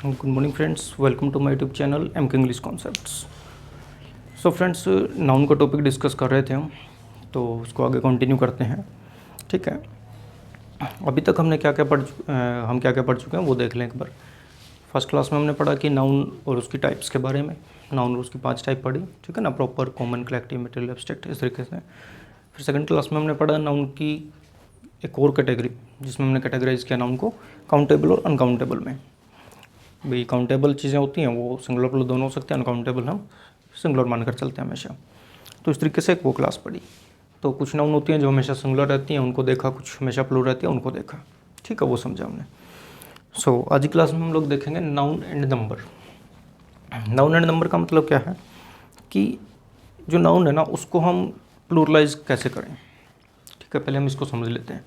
Good morning friends, welcome to my YouTube channel M K English concepts. So friends, noun का topic discuss कर रहे थे हम, तो उसको आगे कंटिन्यू करते हैं। ठीक है, अभी तक हमने क्या क्या पढ़ चुके हैं वो देख लें एक बार। फर्स्ट क्लास में हमने पढ़ा कि नाउन और उसकी टाइप्स के बारे में। नाउन और उसकी 5 टाइप पढ़ी, ठीक है ना, proper, common, collective, material, abstract, इस तरीके से। फिर सेकंड क्लास में हमने पढ़ा नाउन की एक और कैटेगरी, जिसमें हमने कैटेगराइज किया नाउन को काउंटेबल और अनकाउंटेबल में। भाई काउंटेबल चीज़ें होती हैं वो सिंगुलर प्लूरल दोनों हो सकते हैं, अनकाउंटेबल हम सिंगुलर मानकर चलते हैं हमेशा। तो इस तरीके से एक वो क्लास पढ़ी। तो कुछ नाउन होती हैं जो हमेशा सिंगुलर रहती हैं, उनको देखा। कुछ हमेशा प्लूरल रहती है, उनको देखा। ठीक है, वो समझा हमने। सो आज की क्लास में हम लोग देखेंगे noun and number. Noun and number का मतलब क्या है कि जो नाउन है ना, उसको हम प्लूरलाइज कैसे करें। ठीक है, पहले हम इसको समझ लेते हैं।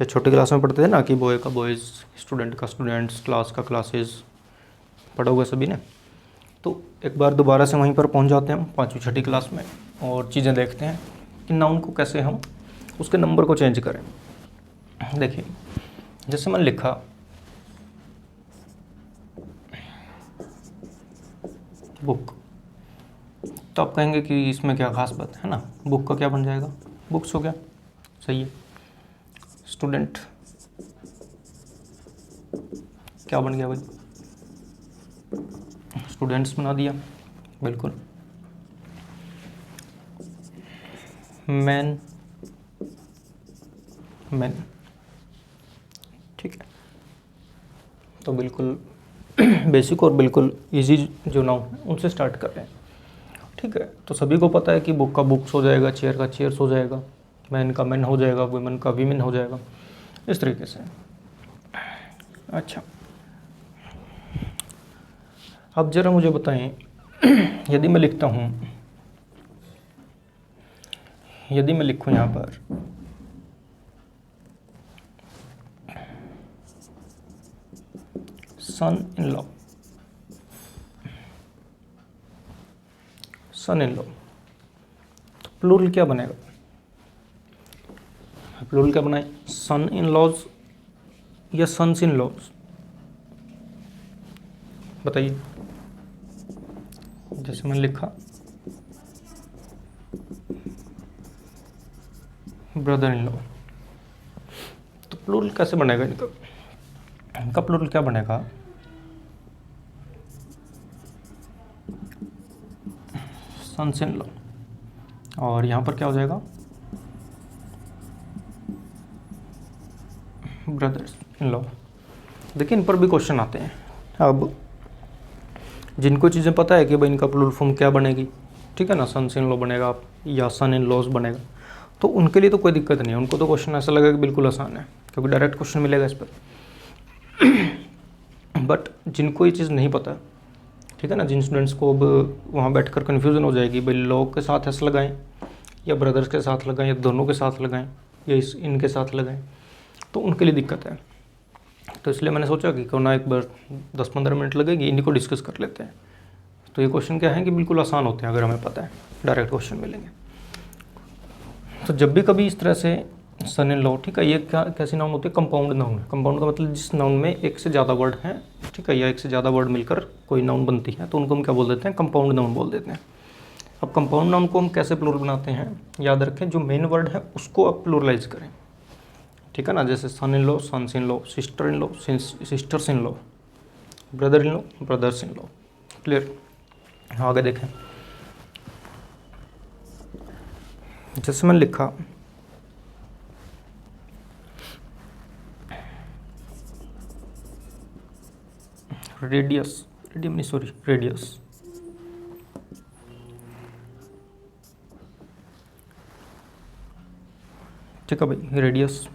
जैसे छोटी क्लास में पढ़ते थे ना कि बॉय का बॉयज़, स्टूडेंट का स्टूडेंट्स, क्लास का क्लासेस, पढ़ा हुआ सभी ने। तो एक बार दोबारा से वहीं पर पहुंच जाते हैं हम 5वीं 6ठी क्लास में, और चीज़ें देखते हैं कि नाउन को कैसे हम उसके नंबर को चेंज करें। देखिए, जैसे मैंने लिखा बुक, तो आप कहेंगे कि इसमें क्या खास बात है ना, बुक का क्या बन जाएगा, बुक्स हो गया, सही है। स्टूडेंट क्या बन गया भाई, स्टूडेंट्स बना दिया, बिल्कुल। मैन, मैन, ठीक है। तो बिल्कुल बेसिक और बिल्कुल इजी जो नाउन है उनसे स्टार्ट कर रहे हैं। ठीक है, तो सभी को पता है कि बुक का बुक्स हो जाएगा, चेयर का चेयर्स हो जाएगा, मैन का मैन हो जाएगा, वुमेन का वीमेन हो जाएगा, इस तरीके से। अच्छा, अब ज़रा मुझे बताएं, यदि मैं लिखता हूँ, यदि मैं लिखूँ यहाँ पर son in law, son in law, तो प्लूरल क्या बनेगा, प्लूरल क्या बनाए, सन इन लॉज या सन्स इन लॉज, बताइए। जैसे मैंने लिखा ब्रदर इन लॉ, तो प्लूरल कैसे बनेगा इनका, इनका प्लूरल क्या बनेगा, सन्स इन लॉ, और यहाँ पर क्या हो जाएगा, ब्रदर्स इन लॉ। देखिए, इन पर भी क्वेश्चन आते हैं। अब जिनको चीज़ें पता है कि भाई इनका प्लूरल फॉर्म क्या बनेगी, ठीक है ना, सन्स इन लॉ बनेगा या सन इन लॉज बनेगा, तो उनके लिए तो कोई दिक्कत नहीं है। उनको तो क्वेश्चन ऐसा लगेगा कि बिल्कुल आसान है, क्योंकि डायरेक्ट क्वेश्चन मिलेगा इस पर। बट जिनको ये चीज़ नहीं पता, ठीक है ना, जिन स्टूडेंट्स को अब वहाँ बैठकर कन्फ्यूज़न हो जाएगी, भाई लॉ के साथ ऐसा लगाएं या ब्रदर्स के साथ लगाएं या दोनों के साथ लगाएं या इनके साथ लगाएं, तो उनके लिए दिक्कत है। तो इसलिए मैंने सोचा कि क्यों ना एक बार 10-15 मिनट लगेगी, इन्हीं को डिस्कस कर लेते हैं। तो ये क्वेश्चन क्या है कि बिल्कुल आसान होते हैं अगर हमें पता है, डायरेक्ट क्वेश्चन मिलेंगे। तो जब भी कभी इस तरह से सन इन लॉ, ठीक है, ये क्या कैसी नाउन होती है, कंपाउंड नाउन है। कंपाउंड का मतलब जिस नाउन में एक से ज़्यादा वर्ड हैं, ठीक है, या एक से ज़्यादा वर्ड मिलकर कोई नाउन बनती है, तो उनको हम क्या बोल देते हैं, कंपाउंड नाउन बोल देते हैं। अब कंपाउंड नाउन को हम कैसे प्लूरल बनाते हैं, याद रखें, जो मेन वर्ड है उसको आप प्लूरलाइज करें, ठीक है ना। जैसे son in law, sons in law, sister in law, sisters in law, brother in law, brothers in law. Clear, आगे देखें। जैसे मैंने लिखा रेडियस, रेडियम नहीं, सॉरी, रेडियस, ठीक है भाई, रेडियस,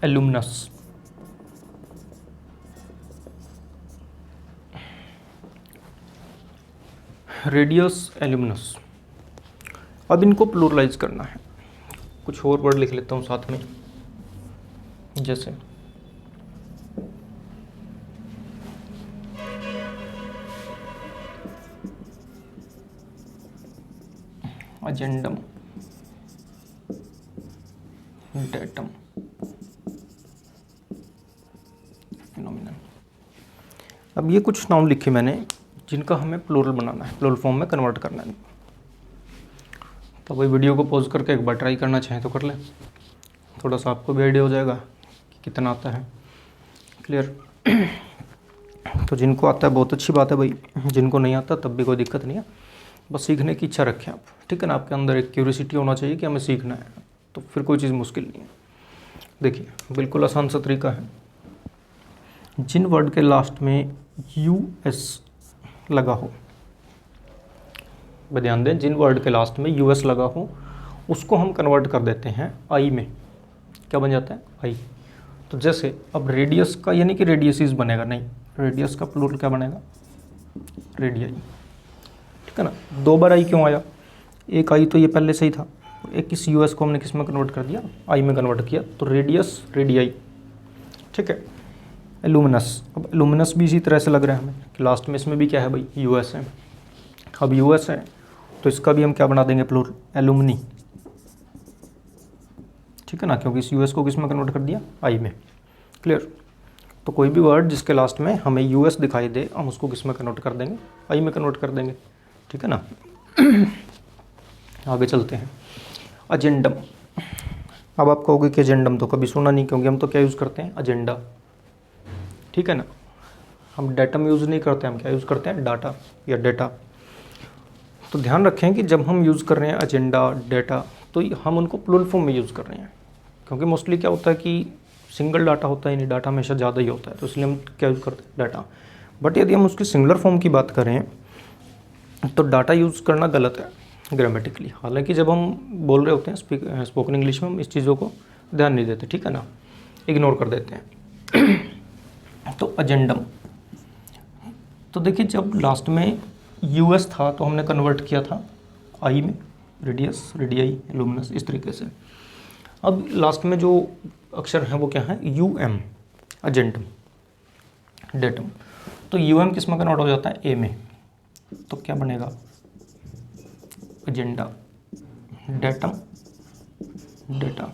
एलुमनस, रेडियस, एलुमनस। अब इनको प्लूरलाइज करना है। कुछ और वर्ड लिख लेता हूँ साथ में, जैसे अजेंडम, डेटम, अब ये कुछ नाउन लिखे मैंने जिनका हमें प्लूरल बनाना है, प्लूरल फॉर्म में कन्वर्ट करना है। तो वही वीडियो को पॉज करके एक बार ट्राई करना चाहें तो कर लें, थोड़ा सा आपको भी आइडिया हो जाएगा कि कितना आता है। क्लियर? तो जिनको आता है बहुत अच्छी बात है भाई, जिनको नहीं आता तब भी कोई दिक्कत नहीं है, बस सीखने की इच्छा रखें आप, ठीक है ना। आपके अंदर एक क्यूरियोसिटी होना चाहिए कि हमें सीखना है, तो फिर कोई चीज़ मुश्किल नहीं है। देखिए बिल्कुल आसान सा तरीका है, जिन वर्ड के लास्ट में US लगा हो, ध्यान दें, जिन वर्ड के लास्ट में US लगा हो उसको हम कन्वर्ट कर देते हैं आई में। क्या बन जाता है? आई। तो जैसे अब रेडियस का यानी कि रेडियसिस बनेगा, नहीं, रेडियस का प्लूरल क्या बनेगा? रेडियाई, ठीक है ना। 2 बार आई क्यों आया? एक आई तो ये पहले से ही था, एक इस US को हमने किस में कन्वर्ट कर दिया? आई में कन्वर्ट किया, तो रेडियस रेडियाई, ठीक है। एलुमिनस, अब एलुमिनस भी इसी तरह से लग रहा है हमें कि लास्ट में इसमें भी क्या है भाई? US है। अब US है तो इसका भी हम क्या बना देंगे? प्लूरल, एलुमनी, ठीक है ना, क्योंकि इस US को किस में कन्वर्ट कर दिया? आई में। क्लियर? तो कोई भी वर्ड जिसके लास्ट में हमें US दिखाई दे, हम उसको किस में कन्वर्ट कर देंगे? आई में कन्वर्ट कर देंगे, ठीक है ना। आगे चलते हैं। एजेंडम। अब आप कहोगे कि एजेंडम तो कभी सुना नहीं, क्योंकि हम तो क्या यूज़ करते हैं? एजेंडा, ठीक है ना। हम डेटम यूज़ नहीं करते, हम क्या यूज़ करते हैं? डाटा या डेटा। तो ध्यान रखें कि जब हम यूज़ कर रहे हैं एजेंडा, डेटा, तो हम उनको प्लूरल फॉर्म में यूज़ कर रहे हैं, क्योंकि मोस्टली क्या होता है कि सिंगल डाटा होता है, नहीं, डाटा हमेशा ज़्यादा ही होता है, तो इसलिए हम क्या यूज़ करते हैं? डाटा। बट यदि हम उसकी सिंगुलर फॉर्म की बात करें तो डाटा यूज़ करना गलत है ग्रामेटिकली। हालांकि जब हम बोल रहे होते हैं स्पोकन इंग्लिश में, हम इस चीज़ों को ध्यान नहीं देते, ठीक है ना, इग्नोर कर देते हैं। तो एजेंडम, तो देखिए जब लास्ट में US था तो हमने कन्वर्ट किया था आई में, रेडियस, रेडियाई, लुमिनस, इस तरीके से। अब लास्ट में जो अक्षर हैं वो क्या है? UM, agendum, datum. तो UM किस में कन्वर्ट हो जाता है? ए में, तो क्या बनेगा? Agenda, datum, data.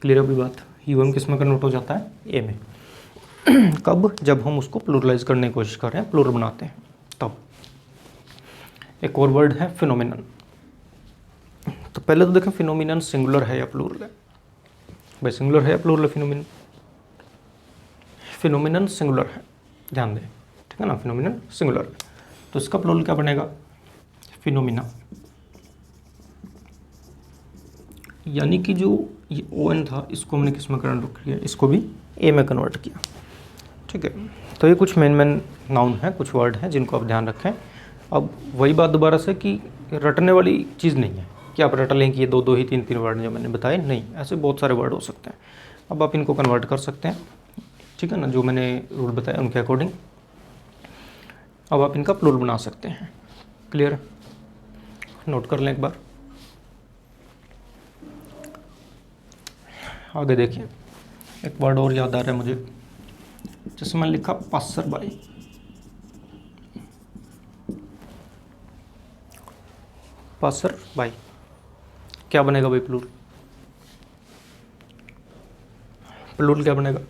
क्लियर अभी बात? UM किस में कन्वर्ट हो जाता है? ए में। कब? जब हम उसको प्लूरलाइज करने की कोशिश कर रहे हैं, प्लूरल बनाते हैं तब। एक और वर्ड है फिनोमिनन। तो पहले तो देखें फिनोमिनन सिंगुलर है या प्लूरल है? भाई सिंगुलर है या प्लूरल है फिनोमिनन? फिनोमिनन सिंगुलर है, ध्यान दें, ठीक है ना, फिनोमिनन सिंगुलर है, तो इसका प्लूरल क्या बनेगा? फिनोमिना। यानी कि जो ये ON था इसको हमने किस में कन्वर्ट किया? इसको भी ए में कन्वर्ट किया, ठीक है। तो ये कुछ मेन नाउन है, कुछ वर्ड हैं जिनको आप ध्यान रखें। अब वही बात दोबारा से कि रटने वाली चीज़ नहीं है कि आप रट लें कि ये 2 ही 3 वर्ड जो मैंने बताए, नहीं, ऐसे बहुत सारे वर्ड हो सकते हैं। अब आप इनको कन्वर्ट कर सकते हैं, ठीक है ना, जो मैंने रूल बताया उनके अकॉर्डिंग। अब आप इनका प्लूरल बना सकते हैं। क्लियर? नोट कर लें एक बार। आगे देखिए, एक वर्ड और याद आ रहा है मुझे, जैसे मैंने लिखा पासर बाई। पासर बाई क्या बनेगा भाई? प्लूरल, प्लूरल क्या बनेगा?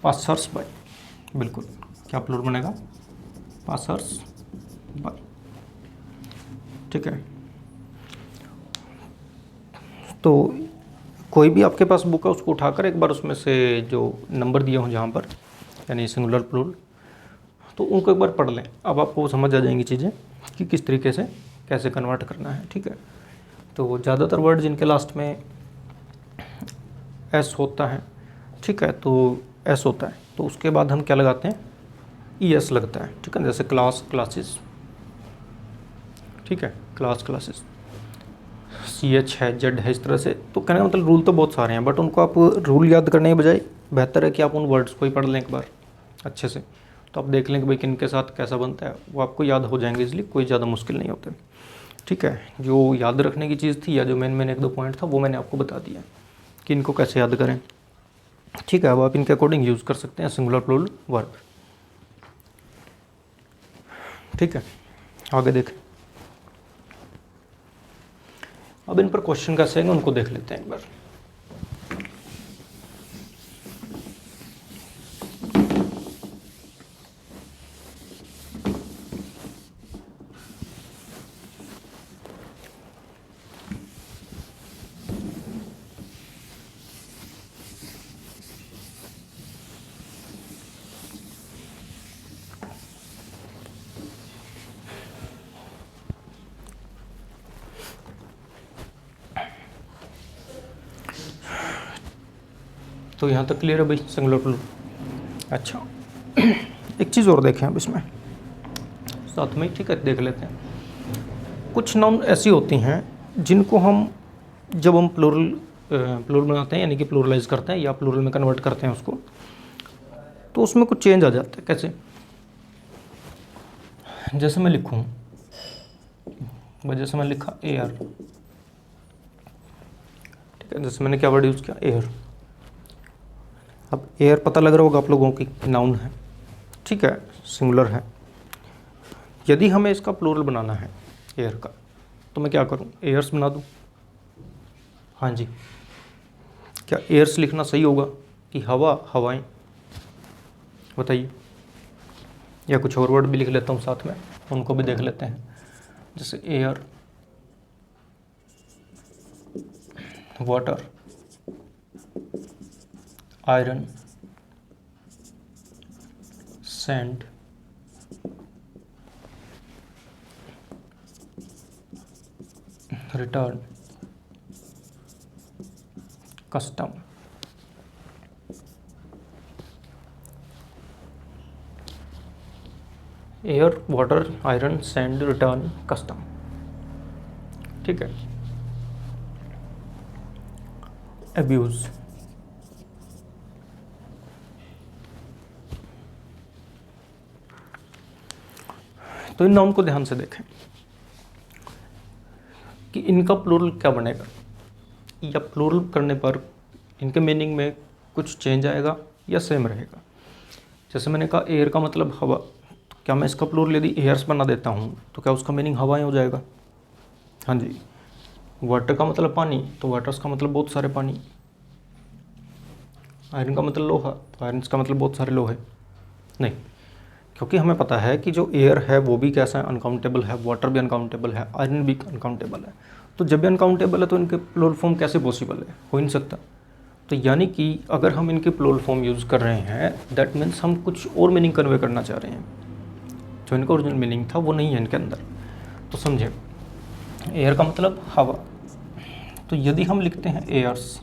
पासर्स बाई, बिल्कुल। क्या प्लूरल बनेगा? पासर्स बाई, ठीक है। तो कोई भी आपके पास बुक है उसको उठाकर एक बार उसमें से जो नंबर दिए हों जहाँ पर, यानी सिंगुलर प्लूरल, तो उनको एक बार पढ़ लें। अब आपको समझ आ जाएंगी चीज़ें कि किस तरीके से कैसे कन्वर्ट करना है, ठीक है। तो ज़्यादातर वर्ड जिनके लास्ट में एस होता है, ठीक है, तो एस होता है, तो उसके बाद हम क्या लगाते हैं? ES लगता है, ठीक है। जैसे क्लास, क्लासेस, ठीक है, क्लास, क्लासेस, CH है, Z है, इस तरह से। तो कहने का मतलब रूल तो बहुत सारे हैं, बट उनको आप रूल याद करने के बजाय बेहतर है कि आप उन वर्ड्स को ही पढ़ लें एक बार अच्छे से, तो आप देख लें कि भाई किन के साथ कैसा बनता है, वो आपको याद हो जाएंगे, इसलिए कोई ज़्यादा मुश्किल नहीं होते, ठीक है। जो याद रखने की चीज़ थी या जो मेन 1-2 पॉइंट था वो मैंने आपको बता दिया कि इनको कैसे याद करें, ठीक है। अब आप इनके अकॉर्डिंग यूज़ कर सकते हैं सिंगुलर प्लूरल वर्ब, ठीक है। आगे देखें, अब इन पर क्वेश्चन कैसे आएंगे उनको देख लेते हैं एक बार। तो यहाँ तक क्लियर है भाई, सिंगुलर प्लूरल। अच्छा एक चीज़ और देखें अब इसमें साथ में, ठीक है, देख लेते हैं। कुछ नाउन ऐसी होती हैं जिनको हम जब हम प्लूरल बनाते हैं, यानी कि प्लूरलाइज करते हैं या प्लूरल में कन्वर्ट करते हैं उसको, तो उसमें कुछ चेंज आ जाता है। कैसे? जैसे मैं लिखूं, जैसे मैं लिखा एयर, ठीक है, जैसे मैंने क्या वर्ड यूज़ किया, एयर। अब एयर पता लग रहा होगा आप लोगों की नाउन है, ठीक है, सिंगुलर है। यदि हमें इसका प्लूरल बनाना है एयर का, तो मैं क्या करूं, एयर्स बना दूं। हाँ जी, क्या एयर्स लिखना सही होगा कि हवा, हवाएं? बताइए। या कुछ और वर्ड भी लिख लेता हूँ साथ में, उनको भी देख लेते हैं। जैसे air, water, iron, sand, return, custom, air, water, iron, sand, return, custom, ठीक है। अब्यूज, तो इन नाउन को ध्यान से देखें कि इनका प्लूरल क्या बनेगा, या प्लूरल करने पर इनके मीनिंग में कुछ चेंज आएगा या सेम रहेगा। जैसे मैंने कहा एयर का मतलब हवा, तो क्या मैं इसका प्लूरल यदि एयर्स बना देता हूँ तो क्या उसका मीनिंग हवाएं हो जाएगा? हाँ जी। वाटर का मतलब पानी, तो वाटर्स का मतलब बहुत सारे पानी। आयरन का मतलब लोहा, तो आयरन्स का मतलब बहुत सारे लोहे। नहीं, क्योंकि हमें पता है कि जो एयर है वो भी कैसा है, अनकाउंटेबल है, वाटर भी अनकाउंटेबल है, आयरन भी अनकाउंटेबल है। तो जब भी अनकाउंटेबल है तो इनके प्लूरल फॉर्म कैसे पॉसिबल है? हो ही नहीं सकता। तो यानी कि अगर हम इनके प्लूरल फॉर्म यूज़ कर रहे हैं, दैट मीन्स हम कुछ और मीनिंग कन्वे करना चाह रहे हैं, जो इनका ओरिजिनल मीनिंग था वो नहीं है इनके अंदर। तो समझे, एयर का मतलब हवा, तो यदि हम लिखते हैं एयर्स,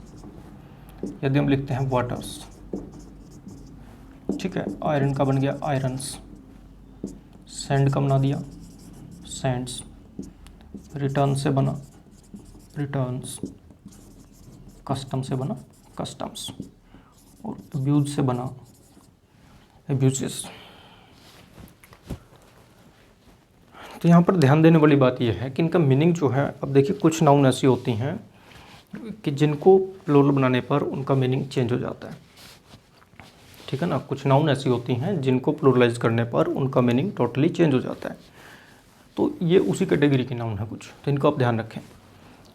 यदि हम लिखते हैं वाटर्स, ठीक है, आयरन का बन गया आयरन्स, सैंड का बना दिया सैंड्स, रिटर्न से बना रिटर्न्स, कस्टम से बना कस्टम्स, और अब्यूज से बना अब्यूजेस। तो यहाँ पर ध्यान देने वाली बात यह है कि इनका मीनिंग जो है, अब देखिए कुछ नाउन ऐसी होती हैं कि जिनको प्लूरल बनाने पर उनका मीनिंग चेंज हो जाता है, ठीक है ना। कुछ नाउन ऐसी होती हैं जिनको प्लूरलाइज करने पर उनका मीनिंग टोटली चेंज हो जाता है। तो ये उसी कैटेगरी की नाउन है कुछ, तो इनको आप ध्यान रखें,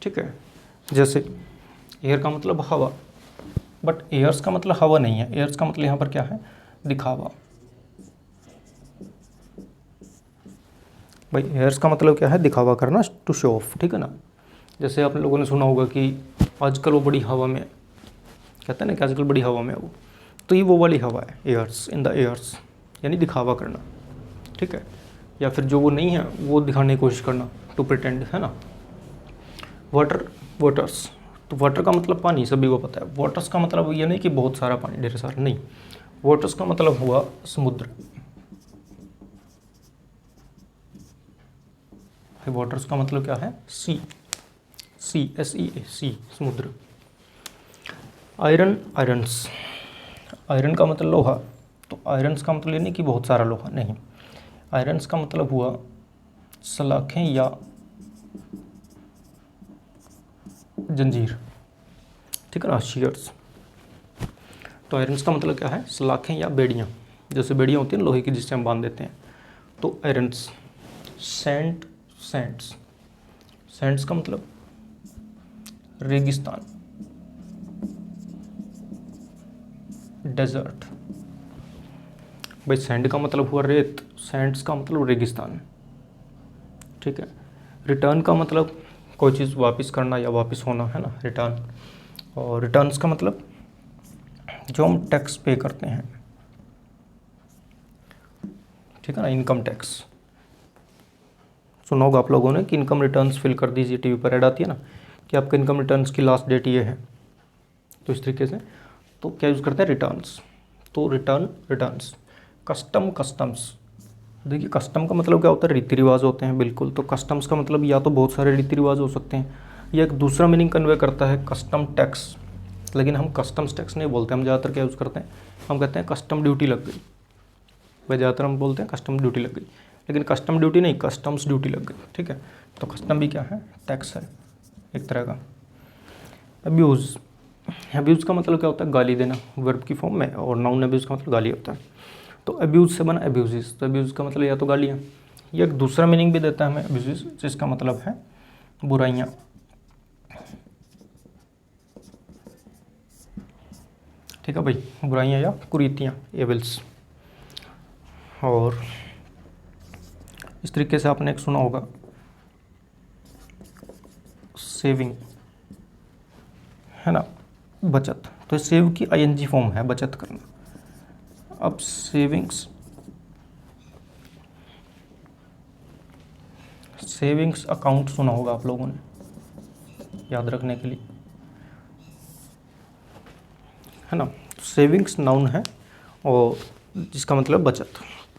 ठीक है। जैसे एयर का मतलब हवा, बट एयर्स का मतलब हवा नहीं है। एयर्स का मतलब यहाँ पर क्या है, दिखावा। भाई एयर्स का मतलब क्या है, दिखावा करना, टू शो ऑफ, ठीक है ना। जैसे आप लोगों ने सुना होगा कि आजकल वो बड़ी हवा में, कहते हैं ना कि आजकल बड़ी हवा में है वो, तो ये वो वाली हवा है, एयर्स, इन द एयर्स, यानी दिखावा करना, ठीक है। या फिर जो वो नहीं है वो दिखाने की कोशिश करना, टू प्रिटेंड, है ना। वाटर, वाटर्स, तो वाटर का मतलब पानी, सभी को पता है। वाटर्स का मतलब ये नहीं कि बहुत सारा पानी, ढेर सारा नहीं। वाटर्स का मतलब हुआ समुद्र। वाटर्स का मतलब क्या है, सी, SEA, सी, समुद्र। आयरन, आयरन्स, आयरन का मतलब लोहा, तो आयरन्स का मतलब ये नहीं कि बहुत सारा लोहा, नहीं। आयरन्स का मतलब हुआ सलाखें या जंजीर, ठीक है ना, शीयर्स। तो आयरन्स का मतलब क्या है, सलाखें या बेड़ियाँ, जैसे बेड़ियाँ होती हैं लोहे की जिससे हम बांध देते हैं, तो आयरन्स। सैंड, सैंड्स, सैंड्स का मतलब रेगिस्तान, डेजर्ट। भाई सैंड का मतलब हुआ रेत, सैंड्स का मतलब रेगिस्तान, ठीक है। रिटर्न का मतलब कोई चीज़ वापस करना या वापस होना, है ना, रिटर्न। और रिटर्न्स का मतलब जो हम टैक्स पे करते हैं, ठीक है ना, इनकम टैक्स। सुना होगा आप लोगों ने कि इनकम रिटर्न्स फिल कर दीजिए, टीवी पर ऐड आती है ना कि आपका इनकम रिटर्न्स की लास्ट डेट ये है, तो इस तरीके से। तो क्या यूज़ करते हैं, रिटर्न्स। तो रिटर्न, रिटर्न्स। Custom, customs. देखिए कस्टम का मतलब क्या होता है, रीति रिवाज होते हैं, बिल्कुल। तो कस्टम्स का मतलब या तो बहुत सारे रीति रिवाज हो सकते हैं, या एक दूसरा मीनिंग कन्वे करता है, कस्टम टैक्स। लेकिन हम कस्टम्स टैक्स नहीं बोलते, हम ज़्यादातर क्या यूज़ करते हैं, हम कहते हैं कस्टम ड्यूटी लग गई। वह ज़्यादातर हम बोलते हैं कस्टम ड्यूटी लग गई, लेकिन कस्टम ड्यूटी नहीं, कस्टम्स ड्यूटी लग गई, ठीक है। तो कस्टम भी क्या है, टैक्स है एक तरह का। अब्यूज़, अब्यूज़ का मतलब क्या होता है, गाली देना, वर्ब की फॉर्म में, और नाउन अब्यूज़ का मतलब गाली होता है। तो अब्यूज़ से बना अब्यूज़। तो अब्यूज़ का मतलब या तो गालियाँ, या एक दूसरा मीनिंग भी देता है हमें अब्यूज़, जिसका मतलब है बुराइयाँ। ठीक है भाई, बुराइयाँ या कुरीतियाँ, एविल्स। और इस तरीके से आपने एक सुना होगा सेविंग, है ना, बचत। तो सेव की आईएनजी फॉर्म है, बचत करना। अब सेविंग्स, सेविंग्स अकाउंट सुना होगा आप लोगों ने, याद रखने के लिए, है ना। सेविंग्स नाउन है और जिसका मतलब बचत।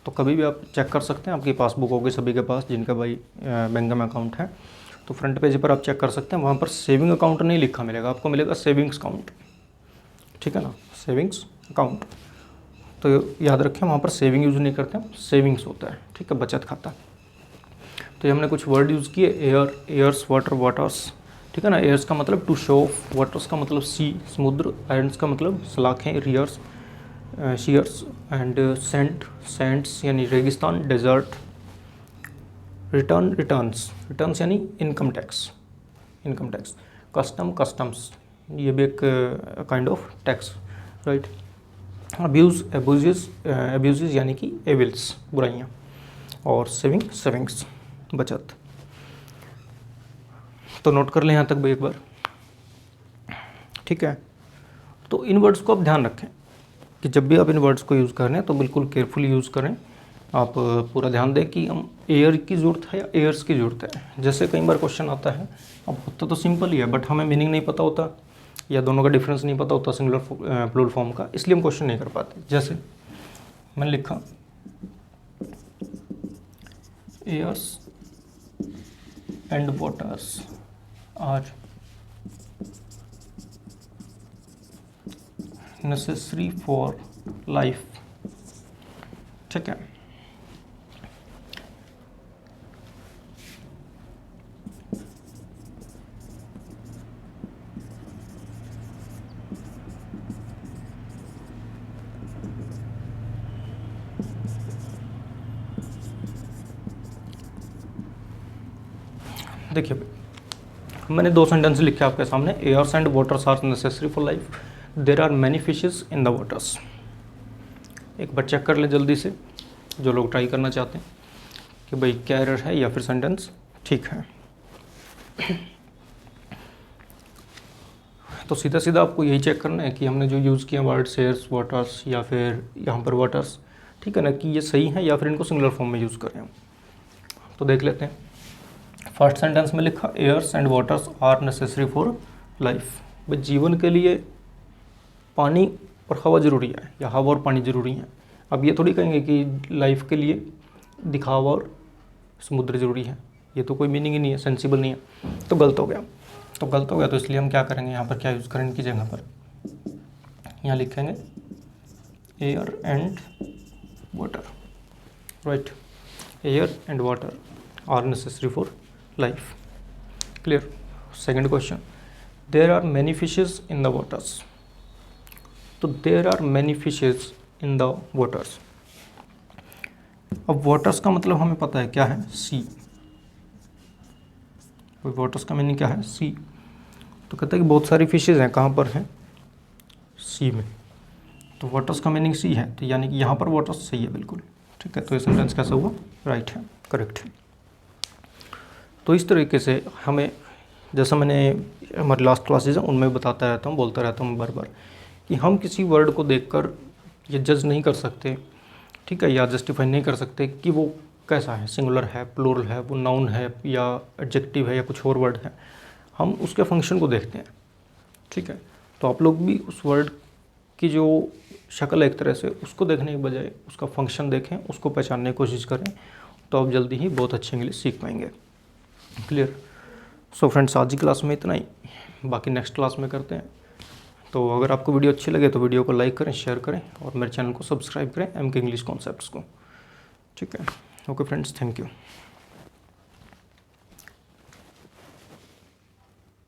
तो कभी भी आप चेक कर सकते हैं, आपकी पासबुक होगी सभी के पास जिनका भाई बैंक में अकाउंट है, तो फ्रंट पेज पर आप चेक कर सकते हैं, वहाँ पर सेविंग अकाउंट नहीं लिखा मिलेगा, आपको मिलेगा सेविंग्स अकाउंट, ठीक है ना, सेविंग्स अकाउंट। तो याद रखें, वहाँ पर सेविंग यूज़ नहीं करते हैं, सेविंग्स होता है, ठीक है, बचत खाता। तो ये हमने कुछ वर्ड यूज़ किए, एयर, एयर्स, वाटर, वाटर्स, ठीक है ना। एयर्स का मतलब टू शो, वाटर्स का मतलब सी, समुद्र, आयरन्स का मतलब सलाखें, रियर्स, शियर्स, एंड सेंट, सेंट्स यानी रेगिस्तान, डेजर्ट। रिटर्न, रिटर्न्स, रिटर्न्स यानी income tax, income tax. Custom, customs, ये भी एक kind of tax, right. Abuse, abuse, abuse यानी कि एविल्स, बुराइयाँ। और सेविंग, सेविंग्स, बचत। तो नोट कर लें यहाँ तक भाई एक बार, ठीक है। तो इन वर्ड्स को आप ध्यान रखें कि जब भी आप इन वर्ड्स को यूज़ करें तो बिल्कुल केयरफुली यूज़ करें। आप पूरा ध्यान दें कि हम एयर की ज़रूरत है या एयर्स की ज़रूरत है। जैसे कई बार क्वेश्चन आता है, अब होता तो सिंपल ही है, बट हमें मीनिंग नहीं पता होता या दोनों का डिफरेंस नहीं पता होता सिंगुलर प्लूरल फॉर्म का, इसलिए हम क्वेश्चन नहीं कर पाते। जैसे मैंने लिखा airs and waters are necessary for life, ठीक है। देखिए मैंने दो सेंटेंस लिखे आपके सामने, airs and waters are necessary for life, there are many fishes in the waters. एक बार चेक कर ले जल्दी से, जो लोग ट्राई करना चाहते हैं कि भाई क्या एरर है या फिर सेंटेंस ठीक है। तो सीधा सीधा आपको यही चेक करना है कि हमने जो यूज़ किया वर्ड्स एयर्स, वाटर्स या फिर यहाँ पर वाटर्स, ठीक है ना, कि ये सही है या फिर इनको सिंगुलर फॉर्म में यूज़ करें हम। तो देख लेते हैं। फर्स्ट सेंटेंस में लिखा airs and waters are necessary for life. भाई जीवन के लिए पानी और हवा ज़रूरी है या हवा और पानी ज़रूरी है। अब ये थोड़ी कहेंगे कि लाइफ के लिए दिखावा और समुद्र ज़रूरी है, ये तो कोई मीनिंग ही नहीं है, सेंसिबल नहीं है। तो गलत हो गया, तो गलत हो गया, तो इसलिए हम क्या करेंगे, यहाँ पर क्या यूज़ करें, इनकी जगह पर यहाँ लिखेंगे air and water, right. Air and water are necessary for life, clear. Second question, there are many fishes in the waters. तो there are many fishes in the waters. अब वाटर्स का मतलब हमें पता है क्या है, सी। वाटर्स का मीनिंग क्या है, सी। तो कहते हैं कि बहुत सारी फिशेज हैं, कहाँ पर हैं, सी में। तो वाटर्स का मीनिंग सी है, तो यानी कि यहाँ पर वाटर्स सही है बिल्कुल, ठीक है। तो ये सेंटेंस कैसा हुआ, राइट है, करेक्ट है। तो इस तरीके से हमें, जैसा मैंने हमारी लास्ट क्लासेज हैं उनमें बताता रहता हूँ, बोलता रहता हूँ बार बार, कि हम किसी वर्ड को देखकर ये जज नहीं कर सकते, ठीक है, या जस्टिफाई नहीं कर सकते कि वो कैसा है, सिंगुलर है, प्लूरल है, वो नाउन है या एडजेक्टिव है या कुछ और वर्ड है। हम उसके फंक्शन को देखते हैं, ठीक है। तो आप लोग भी उस वर्ड कि जो शक्ल एक तरह से, उसको देखने के बजाय उसका फंक्शन देखें, उसको पहचानने की कोशिश करें, तो आप जल्दी ही बहुत अच्छी इंग्लिश सीख पाएंगे। क्लियर। सो फ्रेंड्स, आज की क्लास में इतना ही, बाकी नेक्स्ट क्लास में करते हैं। तो अगर आपको वीडियो अच्छी लगे तो वीडियो को लाइक करें, शेयर करें और मेरे चैनल को सब्सक्राइब करें, एमके इंग्लिश कॉन्सेप्ट्स को। ठीक है। Okay friends, thank you.